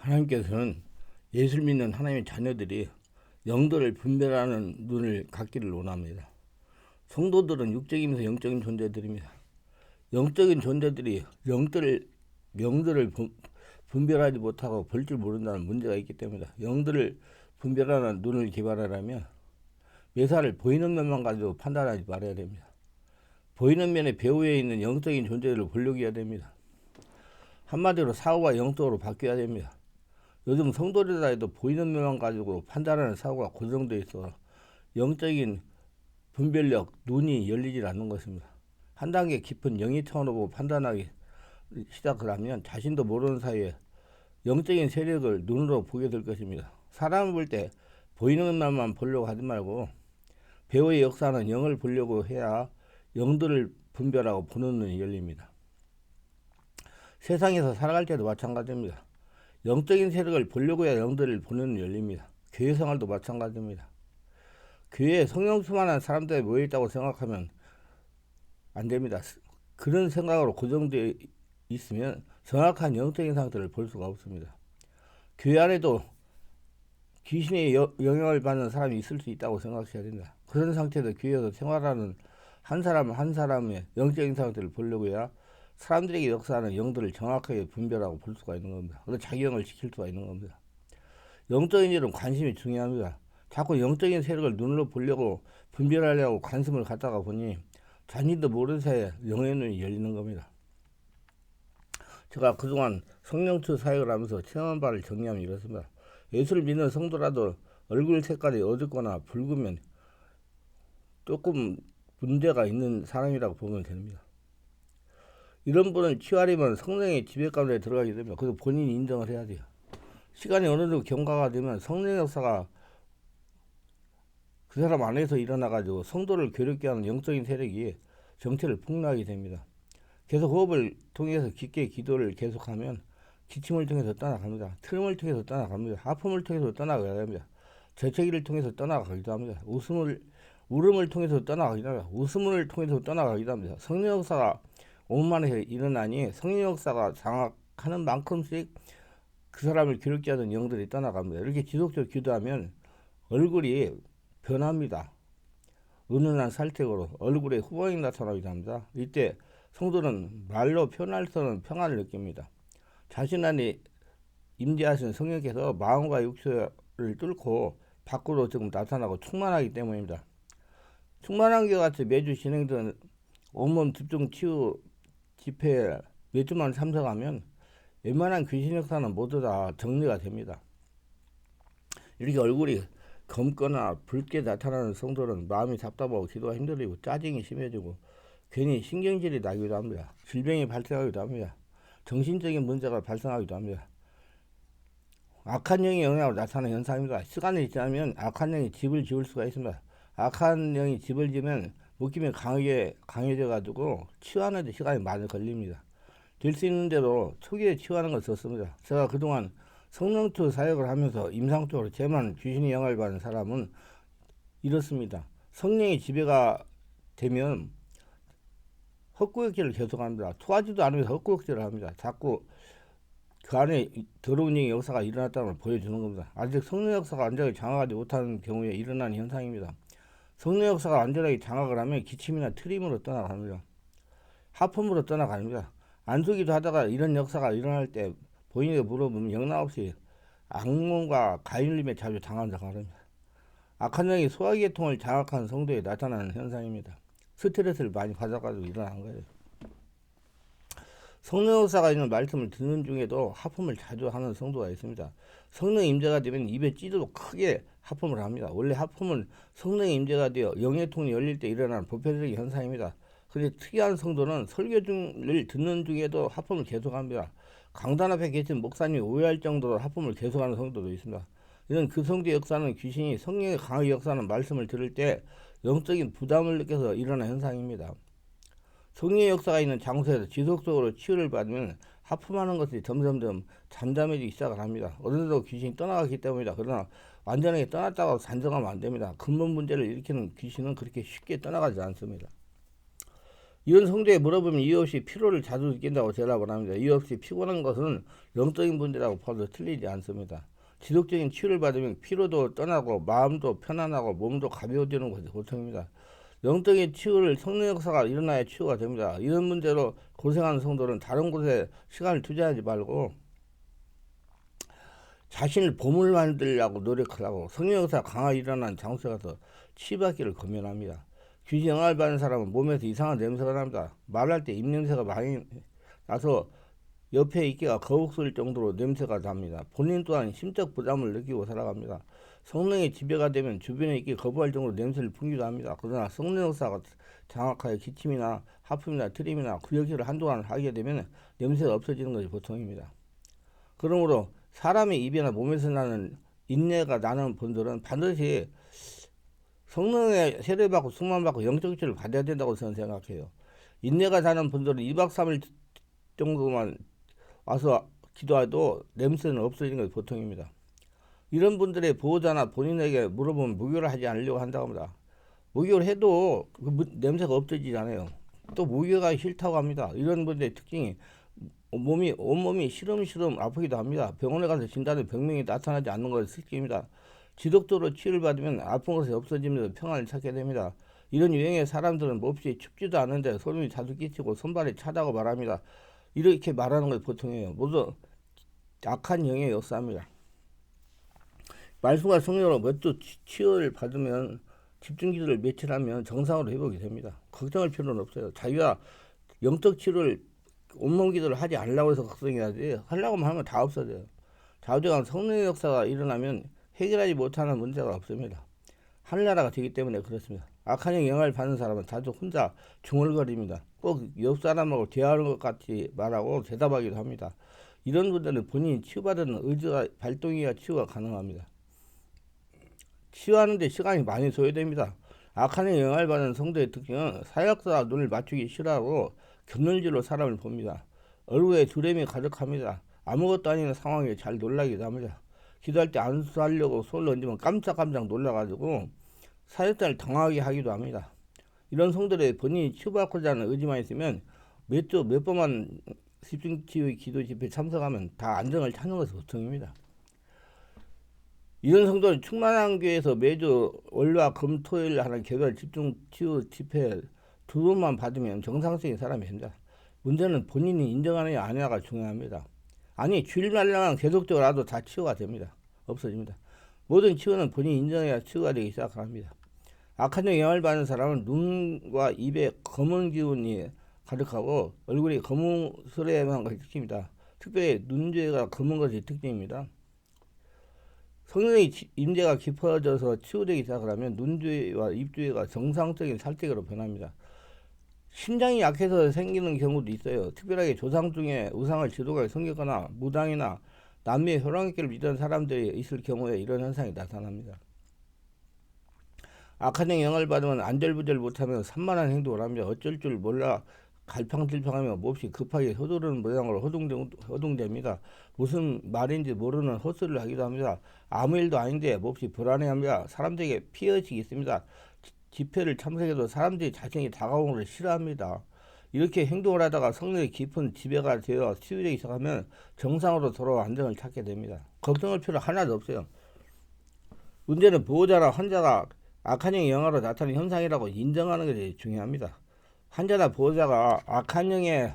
하나님께서는 예수를 믿는 하나님의 자녀들이 영들을 분별하는 눈을 갖기를 원합니다. 성도들은 육적이면서 영적인 존재들입니다. 영적인 존재들이 영들을 분별하지 못하고 볼 줄 모른다는 문제가 있기 때문이다. 영들을 분별하는 눈을 개발하려면 매사를 보이는 면만 가지고 판단하지 말아야 됩니다. 보이는 면의 배후에 있는 영적인 존재들을 보려고 해야 됩니다. 한마디로 사고가 영적으로 바뀌어야 됩니다. 요즘 성도들이라 해도 보이는 면만 가지고 판단하는 사고가 고정되어 있어 영적인 분별력, 눈이 열리질 않는 것입니다. 한 단계 깊은 영의 차원으로 보고 판단하기 시작을 하면 자신도 모르는 사이에 영적인 세력을 눈으로 보게 될 것입니다. 사람을 볼 때 보이는 면만 보려고 하지 말고 배우의 역사는 영을 보려고 해야 영들을 분별하고 보는 눈이 열립니다. 세상에서 살아갈 때도 마찬가지입니다. 영적인 세력을 보려고 해야 영들을 보는 눈이 열립니다. 교회 생활도 마찬가지입니다. 교회에 성령 충만한 사람들이 모여있다고 생각하면 안 됩니다. 그런 생각으로 고정되어 있으면 정확한 영적인 상태를 볼 수가 없습니다. 교회 안에도 귀신의 영향을 받는 사람이 있을 수 있다고 생각해야 된다. 그런 상태에서 교회에서 생활하는 한 사람 한 사람의 영적인 상태를 보려고 해야 사람들에게 역사하는 영들을 정확하게 분별하고 볼 수가 있는 겁니다. 그래서 자기 영을 지킬 수가 있는 겁니다. 영적인 일은 관심이 중요합니다. 자꾸 영적인 세력을 눈으로 보려고 분별하려고 관심을 갖다가 보니 자신도 모르는 사이에 영의 눈이 열리는 겁니다. 제가 그동안 성령투 사역을 하면서 체험한 바를 정리하면 이렇습니다. 예수를 믿는 성도라도 얼굴 색깔이 어둡거나 붉으면 조금 문제가 있는 사람이라고 보면 됩니다. 이런 분은 치유하려면 성령의 지배 가운데 들어가게 됩니다. 그래서 본인이 인정을 해야 돼요. 시간이 어느 정도 경과가 되면 성령의 역사가 그 사람 안에서 일어나가지고 성도를 괴롭게 하는 영적인 세력이 정체를 폭로하게 됩니다. 계속 호흡을 통해서 깊게 기도를 계속하면 기침을 통해서 떠나갑니다. 트림을 통해서 떠나갑니다. 하품을 통해서 떠나가야 됩니다. 재채기를 통해서 떠나가기도 합니다. 울음을 통해서 떠나가기도 합니다. 웃음을 통해서 떠나가기도 합니다. 성령 역사가 오만해서 일어나니 성령 역사가 장악하는 만큼씩 그 사람을 괴롭게 하는 영들이 떠나갑니다. 이렇게 지속적으로 기도하면 얼굴이 변합니다. 은은한 살색으로 얼굴에 후광이 나타나기도 합니다. 이때 성도는 말로 표현할 수 없는 평안을 느낍니다. 자신 안에 임재하신 성령께서 마음과 육체를 뚫고 밖으로 지금 나타나고 충만하기 때문입니다. 충만한 것 같이 매주 진행되는 온몸 집중 치유 집회에 몇 주만 참석하면 웬만한 귀신 역사는 모두 다 정리가 됩니다. 이렇게 얼굴이 검거나 붉게 나타나는 성도는 마음이 답답하고 기도가 힘들고 짜증이 심해지고 괜히 신경질이 나기도 합니다. 질병이 발생하기도 합니다. 정신적인 문제가 발생하기도 합니다. 악한 영의 영향으로 나타나는 현상입니다. 시간이 지나면 악한 영이 집을 지을 수가 있습니다. 악한 영이 집을 지면 묶임이 강해져 가지고 치유하는 데 시간이 많이 걸립니다. 될 수 있는 대로 초기에 치유하는 걸 썼습니다. 제가 그동안 성령투 사역을 하면서 임상적으로 제만 귀신의 영향을 받는 사람은 이렇습니다. 성령의 지배가 되면 헛구역질을 계속합니다. 토하지도 않으면서 헛구역질을 합니다. 자꾸 그 안에 더러운 영의 역사가 일어났다는 걸 보여주는 겁니다. 아직 성령 역사가 완전히 장악하지 못하는 경우에 일어나는 현상입니다. 성령 역사가 완전하게 장악을 하면 기침이나 트림으로 떠나갑니다. 하품으로 떠나갑니다. 안수기도 하다가 이런 역사가 일어날 때 본인에게 물어보면 영락없이 악몽과 가인림에 자주 당한다고 합니다. 악한 영이 소화계통을 장악한 성도에 나타나는 현상입니다. 스트레스를 많이 받아가지고 일어난 거예요. 성령 역사가 있는 말씀을 듣는 중에도 하품을 자주 하는 성도가 있습니다. 성령 임재가 되면 입에 찌르고 크게 하품을 합니다. 원래 하품은 성령의 임재가 되어 영의 통이 열릴 때 일어나는 보편적인 현상입니다. 그런데 특이한 성도는 설교를 듣는 중에도 하품을 계속합니다. 강단 앞에 계신 목사님이 오해할 정도로 하품을 계속하는 성도도 있습니다. 이런 그 성도의 역사는 귀신이 성령의 강하게 역사하는 말씀을 들을 때 영적인 부담을 느껴서 일어나는 현상입니다. 성령의 역사가 있는 장소에서 지속적으로 치유를 받으면 하품하는 것이 점점점 잠잠해지기 시작을 합니다. 어느 정도 귀신이 떠나가기 때문이다. 그러나 완전하게 떠났다고 단정하면 안 됩니다. 근본 문제를 일으키는 귀신은 그렇게 쉽게 떠나가지 않습니다. 이런 성도에 물어보면 이유 없이 피로를 자주 느낀다고 대답을 합니다. 이유 없이 피곤한 것은 영적인 문제라고 봐도 틀리지 않습니다. 지속적인 치유를 받으면 피로도 떠나고 마음도 편안하고 몸도 가벼워지는 것이 보통입니다. 영적인 치유를 성령 역사가 일어나야 치유가 됩니다. 이런 문제로 고생하는 성도는 다른 곳에 시간을 투자하지 말고 자신을 보물 만들려고 노력하라고 성령 역사가 강하게 일어나는 장소에 가서 치유받기를 권면합니다. 귀신 영향을 받는 사람은 몸에서 이상한 냄새가 납니다. 말할 때 입냄새가 많이 나서 옆에 있기가 거북스러울 정도로 냄새가 납니다. 본인 또한 심적 부담을 느끼고 살아갑니다. 성령의 지배가 되면 주변에 있기 거부할 정도로 냄새를 풍기도 합니다. 그러나 성령 역사가 장악하여 기침이나 하품이나 트림이나 구역질을 한동안 하게 되면 냄새가 없어지는 것이 보통입니다. 그러므로 사람의 입이나 몸에서 나는 인내가 나는 분들은 반드시 성령의 세례 받고 충만 받고 영적 치유를 받아야 된다고 저는 생각해요. 인내가 나는 분들은 2박 3일 정도만 와서 기도해도 냄새는 없어지는 것이 보통입니다. 이런 분들의 보호자나 본인에게 물어보면 무교를 하지 않으려고 한다고 합니다. 무교를 해도 그 냄새가 없어지지 않아요. 또 무교가 싫다고 합니다. 이런 분들의 특징이 온몸이 시름시름 아프기도 합니다. 병원에 가서 진단된 병명이 나타나지 않는 것이 특징입니다. 지속적으로 치유를 받으면 아픈 것이 없어지면서 평안을 찾게 됩니다. 이런 유형의 사람들은 몹시 춥지도 않은데 소름이 자주 끼치고 손발이 차다고 말합니다. 이렇게 말하는 것이 보통이에요. 모두 악한 영의 역사입니다. 말씀과 성령으로 몇 주 치유를 받으면 집중기도를 며칠 하면 정상으로 회복이 됩니다. 걱정할 필요는 없어요. 자기가 영적 치료를 온몸 기도를 하지 않으려고 해서 걱정해야지 하려고 하면 다 없어져요. 좌우대간 성령의 역사가 일어나면 해결하지 못하는 문제가 없습니다. 하늘나라가 되기 때문에 그렇습니다. 악한 영향을 받는 사람은 자주 혼자 중얼거립니다. 꼭 옆 사람하고 대화하는 것 같이 말하고 대답하기도 합니다. 이런 분들은 본인이 치유받은 의지가 발동해야 치유가 가능합니다. 치유하는데 시간이 많이 소요됩니다. 악한 영향을 받는 성도의 특징은 사역자와 눈을 맞추기 싫어하고 곁눈질로 사람을 봅니다. 얼굴에 두려움이 가득합니다. 아무것도 아닌 상황에 잘 놀라기도 합니다. 기도할 때 안수하려고 손을 얹으면 깜짝깜짝 놀라가지고 사역자를 당하게 하기도 합니다. 이런 성도들의 본인이 치유받고자 하는 의지만 있으면 몇 주 몇 번만 집중치유 기도 집회에 참석하면 다 안정을 찾는 것이 보통입니다. 이런 성도는 충만한 교회에서 매주 월화 금 토일 하는 개별 집중치유 집회 2번만 받으면 정상적인 사람이 됩니다. 문제는 본인이 인정하느냐 아니냐가 중요합니다. 아니 주일날만 계속적으로 와도 다 치유가 됩니다. 없어집니다. 모든 치유는 본인이 인정해야 치유가 되기 시작합니다. 악한 영향을 받는 사람은 눈과 입에 검은 기운이 가득하고 얼굴이 검은스레한 것이 특징입니다. 특별히 눈죄가 검은 것이 특징입니다. 성령의 임재가 깊어져서 치유되기 시작을 하면 눈죄와 입죄가 정상적인 살색으로 변합니다. 신장이 약해서 생기는 경우도 있어요. 특별하게 조상 중에 우상을 지도하게 섬기거나 무당이나 남미의 혈왕기를 믿던 사람들이 있을 경우에 이런 현상이 나타납니다. 악한 영향을 받으면 안절부절 못하면 산만한 행동을 합니다. 어쩔 줄 몰라 갈팡질팡하며 몹시 급하게 서두르는 모양으로 허둥댑니다. 무슨 말인지 모르는 헛소리를 하기도 합니다. 아무 일도 아닌데 몹시 불안해합니다. 사람들에게 피해의식이 있습니다. 집회를 참석해도 사람들이 자신이 다가오는 것을 싫어합니다. 이렇게 행동을 하다가 성령의 깊은 지배가 되어 치유되기 시작하면 정상으로 돌아와 안정을 찾게 됩니다. 걱정할 필요 하나도 없어요. 문제는 보호자나 환자가 악한 영의 영화로 나타나는 현상이라고 인정하는 것이 중요합니다. 환자나 보호자가 악한 영의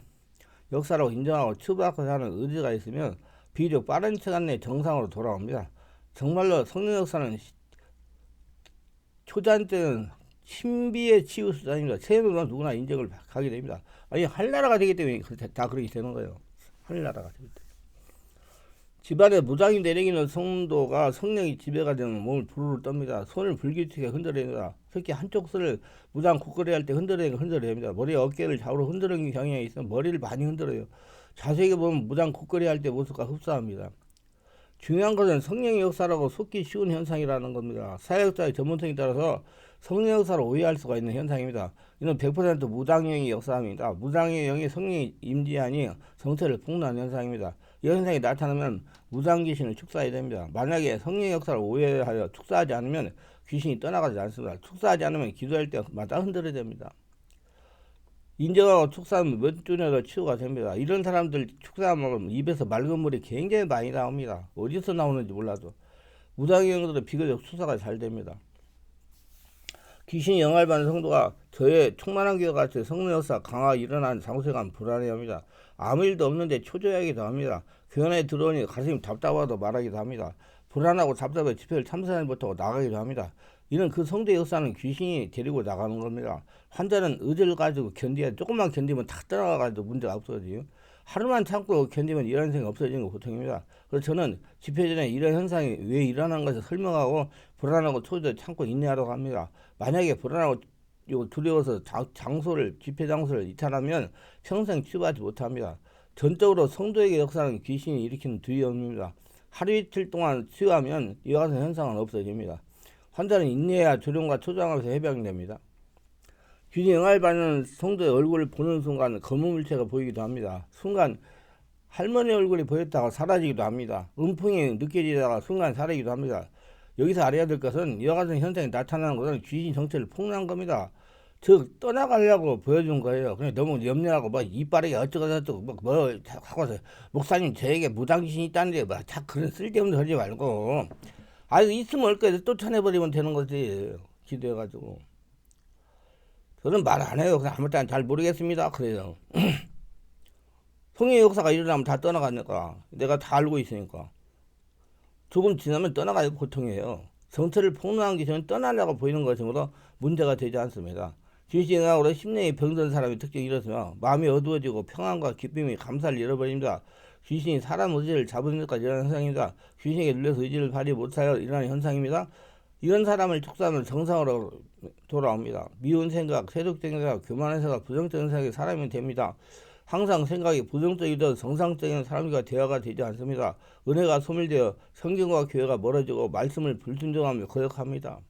역사라고 인정하고 치유받고자 하는 의지가 있으면 비교적 빠른 시간 내에 정상으로 돌아옵니다. 정말로 성령 역사는 초잔때는 신비의 치유 수단입니다. 체험은 누구나 인정을 하게 됩니다. 아니 하늘나라가 되기 때문에 다 그렇게 되는 거예요. 하늘나라가 되기 때문에. 집안에 무당이 내리기는 성도가 성령이 지배가 되면 몸을 부르르 떱니다. 손을 불규칙하게 흔들어냅니다. 특히 한쪽 손을 무당 국거리 할 때 흔들어야 됩니다. 머리 어깨를 좌우로 흔드는 경향이 있으면 머리를 많이 흔들어요. 자세히 보면 무당 국거리 할 때 모습과 흡사합니다. 중요한 것은 성령의 역사라고 속기 쉬운 현상이라는 겁니다. 사역자의 전문성에 따라서 성령 역사를 오해할 수가 있는 현상입니다. 이는 100% 무당령의 역사입니다. 무당의 영이 성령이 임재하니 정체를 폭로하는 현상입니다. 이 현상이 나타나면 무당 귀신을 축사해야 됩니다. 만약에 성령 역사를 오해하여 축사하지 않으면 귀신이 떠나가지 않습니다. 축사하지 않으면 기도할 때마다 흔들어야 됩니다. 인정하고 축사하면 몇 주내로 치유가 됩니다. 이런 사람들 축사하면 입에서 맑은 물이 굉장히 많이 나옵니다. 어디서 나오는지 몰라도. 무당형들은 비교적 수사가 잘 됩니다. 귀신이 영알받는 성도가 저의 충만한 기와 같이 성령 역사 강화가 일어나는 장소에 가면 불안해합니다. 아무 일도 없는데 초조해하기도 합니다. 교회 들어오니 가슴이 답답하다고 말하기도 합니다. 불안하고 답답해 집회를 참석하지 못하고 나가기도 합니다. 이런 그 성도의 역사는 귀신이 데리고 나가는 겁니다. 환자는 의지를 가지고 견뎌야 조금만 견디면 다 떠나가가지고 문제가 없어지요. 하루만 참고 견디면 이런 생각이 없어지는 거 보통입니다. 그래서 저는 집회 전에 이런 현상이 왜 일어나는 것을 설명하고 불안하고 초조해 참고 인내하라고 합니다. 만약에 불안하고 두려워서 집회 장소를 이탈하면 평생 치유하지 못합니다. 전적으로 성도에게 역사하는 귀신이 일으키는 두려움입니다. 하루 이틀 동안 치유하면 이와 같은 현상은 없어집니다. 환자는 인내해야 조롱과 초조함에서 해방됩니다. 귀신이 영알받는 성도의 얼굴을 보는 순간 검은 물체가 보이기도 합니다. 순간 할머니 얼굴이 보였다가 사라지기도 합니다. 음풍이 느껴지다가 순간 사라지기도 합니다. 여기서 알아야 될 것은 이와 같은 현상이 나타나는 것은 귀신 정체를 폭로한 겁니다. 즉 떠나가려고 보여준 거예요. 그냥 너무 염려하고 뭐 이빨이 어쩌고 하고서 목사님 저에게 무당귀신이 있다는데 자 그런 쓸데없는 소리 말고 있으면 올 거예요. 쫓아내버리면 되는 거지. 기도해가지고 저는 말 안 해요. 그냥 아무 때나 잘 모르겠습니다. 그래요. 성의 역사가 일어나면 다 떠나가니까 내가 다 알고 있으니까 조금 지나면 떠나가야 고통이에요. 정체를 폭로한 귀신은 떠나려고 보이는 것이므로 문제가 되지 않습니다. 귀신으로 심령이 병든 사람의 특징이 이렇으며 마음이 어두워지고 평안과 기쁨이 감사를 잃어버립니다. 귀신이 사람 의지를 잡은 것까지 일어나는 현상입니다. 귀신에게 눌려서 의지를 발휘 못하여 일어나는 현상입니다. 이런 사람을 축사하면 정상으로 돌아옵니다. 미운 생각, 세속적인 생각, 교만한 생각, 부정적인 생각이 사람이 됩니다. 항상 생각이 부정적이든 정상적인 사람과 대화가 되지 않습니다. 은혜가 소멸되어 성경과 교회가 멀어지고 말씀을 불순종하며 거역합니다.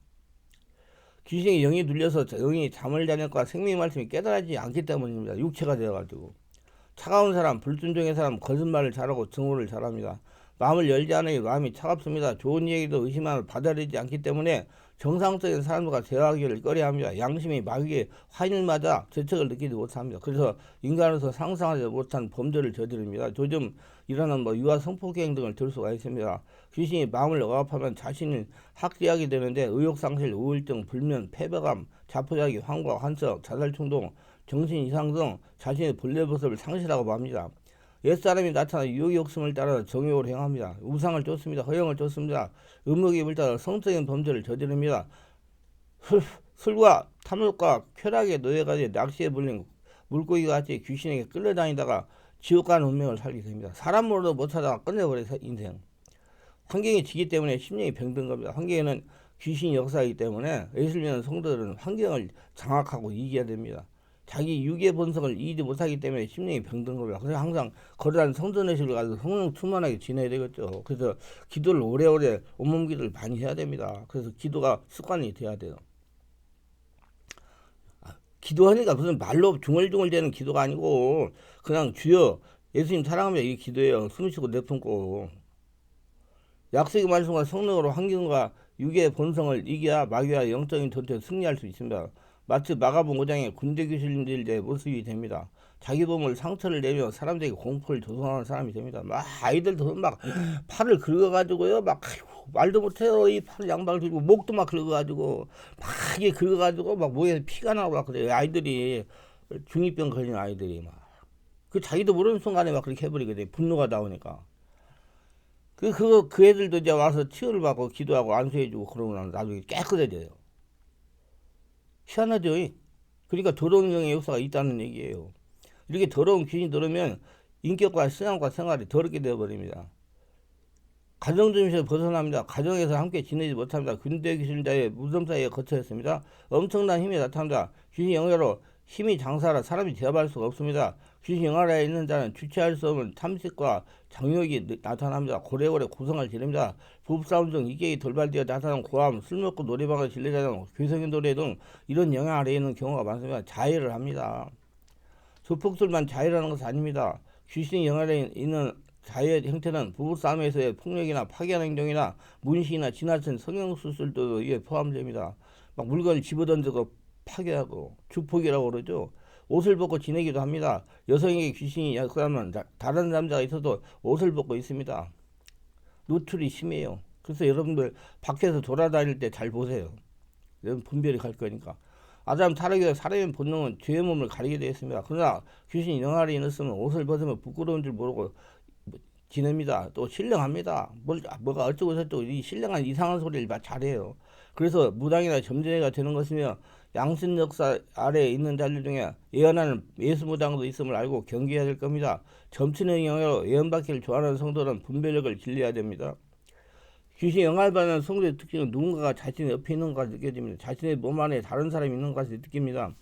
귀신이 영이 눌려서 영이 잠을 자니까 생명의 말씀이 깨달아지지 않기 때문입니다. 육체가 되어가지고. 차가운 사람, 불순종의 사람, 거짓말을 잘하고 증오를 잘합니다. 마음을 열지 않으니 마음이 차갑습니다. 좋은 얘기도 의심하며 받아들이지 않기 때문에 정상적인 사람들과 대화하기를 꺼려합니다. 양심이 마귀의 화인을 맞아 죄책을 느끼지 못합니다. 그래서 인간으로서 상상하지 못한 범죄를 저지릅니다. 요즘 일어난 유아 성폭행 등을 들 수가 있습니다. 귀신이 마음을 억압하면 자신을 학대하게 되는데 의욕상실, 우울증, 불면, 패배감, 자포자기, 환과, 환석, 자살충동, 정신 이상 등 자신의 본래 모습을 상실하고 맙니다. 옛사람이 나타나 유혹의 욕심을 따라 정욕을 행합니다. 우상을 쫓습니다. 허영을 쫓습니다. 음욕을 따라 성적인 범죄를 저지릅니다. 술과 탐욕과 쾌락에 노예가 돼 낚시에 물린 물고기가 같이 귀신에게 끌려다니다가 지옥 가는 운명을 살게 됩니다. 사람으로도 못하다가 끝내버린 인생. 환경이 지기 때문에 심령이 병든 겁니다. 환경에는 귀신이 역사이기 때문에 예수를 믿는 성도들은 환경을 장악하고 이겨야 됩니다. 자기 육의 본성을 이기지 못하기 때문에 심령이 병든 겁니다. 그래서 항상 거대한 성전의식을 가지고 성령 충만하게 지내야 되겠죠. 그래서 기도를 오래오래 온몸 기도를 많이 해야 됩니다. 그래서 기도가 습관이 돼야 돼요. 기도하니까 무슨 말로 중얼중얼 되는 기도가 아니고 그냥 주여 예수님 사랑합니다 이게 기도예요. 숨쉬고 내품고 약속의 말씀과 성령으로 환경과 육의 본성을 이겨야 마귀와 영적인 전투에 승리할 수 있습니다. 마치 마가복음 5장의 군대 귀신들의 모습이 됩니다. 자기 몸을 상처를 내며 사람들에게 공포를 조성하는 사람이 됩니다. 아이들도 팔을 긁어가지고요. 말도 못해요. 이 팔을 양방을 들고 목도 긁어가지고 이게 긁어가지고 목에서 피가 나고 그래요. 아이들이 중이병 걸린 아이들이 그 자기도 모르는 순간에 그렇게 해버리거든요. 분노가 나오니까. 그 애들도 이제 와서 치유를 받고 기도하고 안수해주고 그러고 나면 나중에 깨끗해져요. 희한하죠. 그러니까 더러운 영의 역사가 있다는 얘기예요. 이렇게 더러운 귀신이 들어오면 인격과 신앙과 생활이 더럽게 되어버립니다. 가정 중심에서 벗어납니다. 가정에서 함께 지내지 못합니다. 군대 귀신자의 무덤 사이에 거쳐 있습니다. 엄청난 힘이 나타납니다. 귀신 영화로 힘이 장사라 사람이 대합할 수가 없습니다. 귀신 영화라에 있는 자는 주체할 수 없는 탐식과 장욕이 나타납니다. 고래고래 고성을 지릅니다. 부부싸움 중 이계에 돌발되어 나타나는 고함, 술 먹고 노래방을 질러자는 괴성의 노래 등 이런 영향 아래에 있는 경우가 많습니다. 자해를 합니다. 조폭들만 자해라는 것은 아닙니다. 귀신 영화에 있는 자해 형태는 부부싸움에서의 폭력이나 파괴하는 행동이나 문신이나 지나친 성형수술도 이에 포함됩니다. 물건을 집어던지고 파괴하고 주폭이라고 그러죠. 옷을 벗고 지내기도 합니다. 여성에게 귀신이 역사하면 다른 남자가 있어도 옷을 벗고 있습니다. 노출이 심해요. 그래서 여러분들 밖에서 돌아다닐 때 잘 보세요. 여러분 분별이 갈 거니까. 아담 타락에서 사람의 본능은 죄의 몸을 가리게 되어 있습니다. 그러나 귀신이 영알이 있으면 옷을 벗으면 부끄러운 줄 모르고 지냅니다. 또 신령합니다. 뭐가 어쩌고 저쩌고 이 신령한 이상한 소리를 잘해요. 그래서 무당이나 점쟁이가 되는 것이며 양신 역사 아래에 있는 자들 중에 예언하는 예수무당도 있음을 알고 경계해야 될 겁니다. 점치는 영역으로 예언받기를 좋아하는 성도는 분별력을 길러야 됩니다. 귀신 영알받는 성도의 특징은 누군가가 자신의 옆에 있는 것같이 느껴집니다. 자신의 몸 안에 다른 사람이 있는 것같이 느낍니다.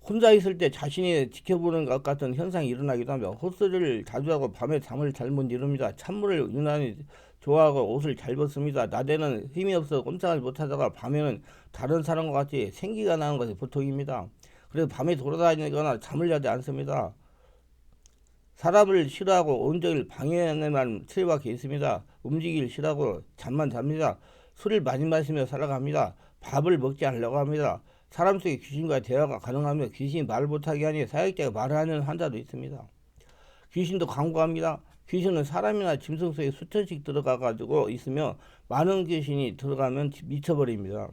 혼자 있을 때 자신이 지켜보는 것 같은 현상이 일어나기도 합니다. 헛소리를 자주 하고 밤에 잠을 잘 못 이룹니다. 찬물을 유난히 좋아하고 옷을 잘 벗습니다. 낮에는 힘이 없어 꼼짝을 못하다가 밤에는 다른 사람과 같이 생기가 나는 것이 보통입니다. 그래서 밤에 돌아다니거나 잠을 자지 않습니다. 사람을 싫어하고 온종일 방해에만 치료받게 있습니다. 움직이길 싫어하고 잠만 잡니다. 술을 많이 마시며 살아갑니다. 밥을 먹지 않으려고 합니다. 사람 속에 귀신과 대화가 가능하며 귀신이 말 못하게 하니 사역자가 말하는 환자도 있습니다. 귀신도 강구합니다. 귀신은 사람이나 짐승 속에 수천씩 들어가 가지고 있으며 많은 귀신이 들어가면 미쳐버립니다.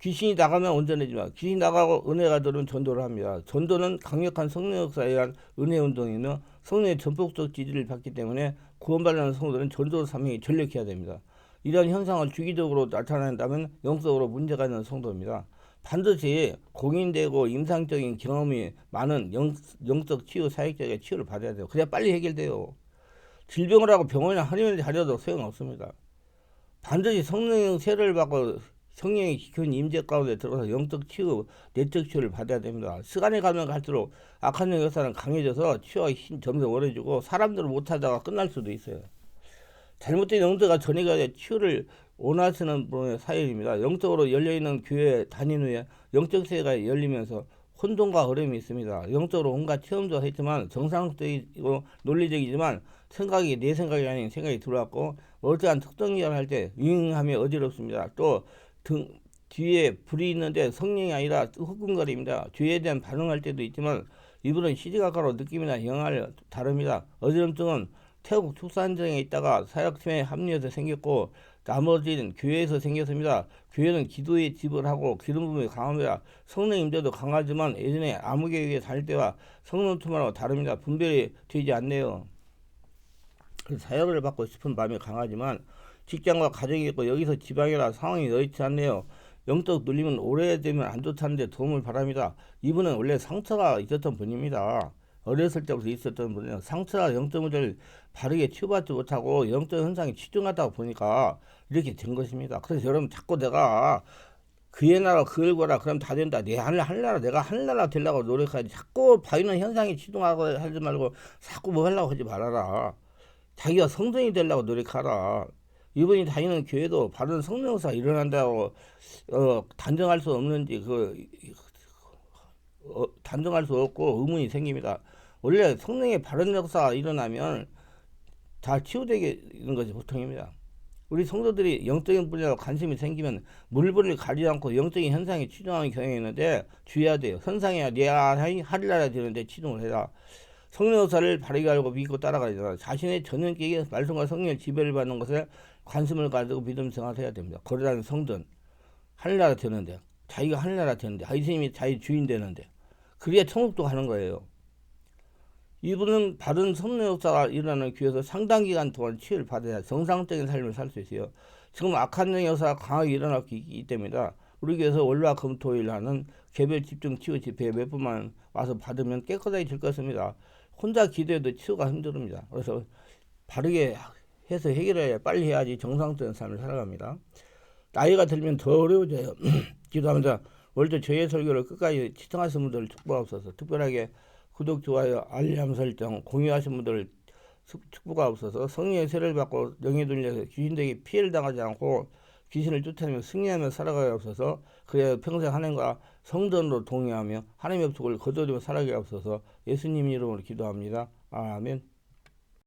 귀신이 나가면 온전해지만 귀신이 나가고 은혜가 들어오면 전도를 합니다. 전도는 강력한 성령 역사에 의한 은혜 운동이며 성령의 전폭적 지지를 받기 때문에 구원받는 성도들은 전도 사명이 전력해야 됩니다. 이런 현상을 주기적으로 나타낸다면 영적으로 문제가 있는 성도입니다. 반드시 공인되고 임상적인 경험이 많은 영적 치유 사역자에게 치유를 받아야 돼요. 그래야 빨리 해결돼요. 질병을 하고 병원이나 한의원에 다녀도 소용없습니다. 반드시 성령의 세례를 받고 성령의 기운 임재 가운데 들어가서 영적 치유, 내적 치유를 받아야 됩니다. 시간이 가면 갈수록 악한 영 역사는 강해져서 치유가 점점 어려지고 사람들을 못하다가 끝날 수도 있어요. 잘못된 영도가 전이가 돼 치유를 원하시는 분의 사연입니다. 영적으로 열려있는 교회 다닌 후에 영적 세계가 열리면서 혼돈과 어려움이 있습니다. 영적으로 온갖 체험도 했지만 정상적이고 논리적이지만 생각이 내 생각이 아닌 생각이 들어왔고 어떠한 특정 일을 할 때 윙하며 어지럽습니다. 또 뒤에 불이 있는데 성령이 아니라 후끈거립니다. 죄에 대한 반응할 때도 있지만 이분은 시지각각으로 느낌이나 영향을 다릅니다. 어지럼증은 태국 축산정에 있다가 사역팀에 합류해서 생겼고 나머지는 교회에서 생겼습니다. 교회는 기도에 집을 하고 기름 부음이 강합니다. 성령 임재도 강하지만 예전에 암흑교회 다닐 때와 성령 투마하고 다릅니다. 분별이 되지 않네요. 사역을 받고 싶은 마음이 강하지만 직장과 가정이 있고 여기서 지방이라 상황이 여의치 않네요. 영적 눌림은 오래되면 안 좋다는데 도움을 바랍니다. 이분은 원래 상처가 있었던 분입니다. 어렸을 때부터 있었던 분은 상처가 영적 문제를 바르게 치유받지 못하고 영적 현상이 치중하다 보니까 이렇게 된 것입니다. 그래서 여러분 자꾸 내가 그의 나라 그걸 거라 그럼 다 된다. 내 하늘나라 내가 하늘나라 되려고 노력하지. 자꾸 바위는 현상이 치중하고 하지 말고 자꾸 뭐 하려고 하지 말아라. 자기가 성전이 되려고 노력하라. 이분이 다니는 교회도 바른 성령사 일어난다고 단정할 수 없는지 단정할 수 없고 의문이 생깁니다. 원래 성령의 바른 역사가 일어나면 다 치유되는 것이 보통입니다. 우리 성도들이 영적인 분야로 관심이 생기면 물불을 가리지 않고 영적인 현상에 치중하는 경향이 있는데 주의해야 돼요. 현상이야 내가 하리라야 되는데 치중을 해라. 성령 역사를 바르게 알고 믿고 따라가야 되잖아. 자신의 전능계의 말씀과 성령의 지배를 받는 것에 관심을 가지고 믿음 생활해야 됩니다. 거리다는 성전 하늘나라 되는데 자기가 하늘나라 되는데 예수님이 자기 주인 되는데 그래야 천국도 가는 거예요. 이분은 바른 성령 역사가 일어나는 교회에서 상당 기간 동안 치유를 받아야 정상적인 삶을 살 수 있어요. 지금 악한 영 역사가 강하게 일어나기 때문이다. 우리 교회에서 월화 금토일 하는 개별 집중 치유 집회에 몇 분만 와서 받으면 깨끗해질 것입니다. 혼자 기도해도 치유가 힘듭니다. 그래서 바르게 해서 해결해야 빨리 해야지 정상적인 삶을 살아갑니다. 나이가 들면 더 어려워져요. 기도하면서 오늘도 저의 설교를 끝까지 시청하신 분들을 축복하옵소서. 특별하게 구독, 좋아요, 알림 설정, 공유하신 분들을 축복하옵소서. 성령의 세례를 받고 영에 눌려서 귀신들에게 피해를 당하지 않고 귀신을 쫓아내며 승리하며 살아가게 하옵소서. 그래야 평생 하나님과 성전으로 동의하며 하나님의 약속을 거두며 살아가게 하옵소서. 예수님 이름으로 기도합니다. 아멘.